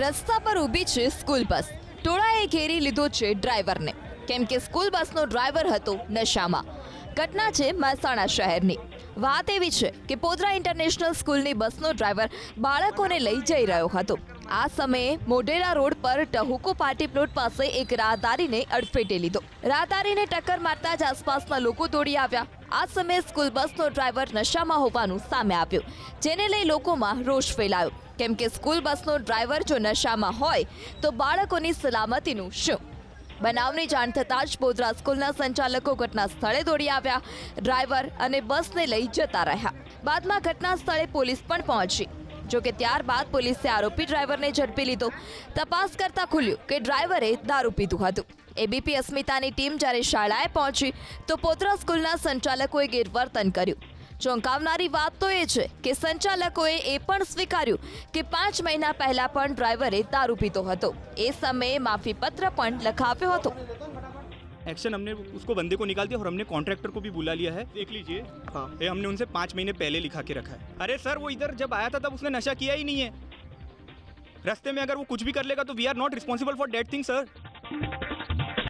રસ્તા પર ઊભી છે સ્કૂલ બસ. ટોળાએ ઘેરી લીધો છે ડ્રાઈવરને, કેમ કે સ્કૂલ બસનો ડ્રાઈવર હતો નશામાં. ઘટના છે મહેસાણા શહેરની. વાત એવી છે કે પોદરા ઇન્ટરનેશનલ સ્કૂલની બસનો ડ્રાઈવર બાળકોને લઈ જઈ રહ્યો હતો. આ સમયે મોઢેરા રોડ પર ટહુકો પાર્ટી પ્લોટ પાસે એક રાહદારીને અડફેટે લીધો. રાહદારીને ટક્કર મારતા જ આસપાસના લોકો દોડી આવ્યા. આ સમયે સ્કૂલ બસનો ડ્રાઈવર નશામાં હોવાનું સામે આવ્યું, જેને લઈ લોકોમાં રોષ ફેલાયો, કેમ કે સ્કૂલ બસનો ડ્રાઈવર જો નશામાં હોય તો બાળકોની સલામતીનું શું? બનાવની જાણ થતાં જ પોદરા સ્કૂલના સંચાલકો ઘટના સ્થળે દોડી આવ્યા. ડ્રાઈવર અને બસને લઈ જતા રહ્યા. બાદમાં ઘટના સ્થળે પોલીસ પણ પહોંચી. જોકે ત્યારબાદ પોલીસે આરોપી ડ્રાઈવરને ઝડપી લીધો. તપાસ કરતા ખુલ્યું કે ડ્રાઈવરે દારૂ પીધું હતું. એબીપી અસ્મિતાની ટીમ જ્યારે શાળાએ પહોંચી તો પોદરા સ્કૂલના સંચાલકોએ ગેરવર્તન કર્યું. ચોંકાવનારી વાત તો એ છે કે સંચાલકોએ એ પણ સ્વીકાર્યું કે 5 મહિના પહેલા પણ ડ્રાઈવરે દારૂ પીતો હતો. એ સમયે માફી પત્ર પણ લખાવ્યો હતો. एक्शन हमने उसको बंदे को निकाल दिया और हमने कॉन्ट्रैक्टर को भी बुला लिया है. देख लीजिए, हाँ, ये हमने उनसे 5 महीने पहले लिखा के रखा है. अरे सर, वो इधर जब आया था तब उसने नशा किया ही नहीं है. रास्ते में अगर वो कुछ भी कर लेगा तो we are not responsible for that thing sir.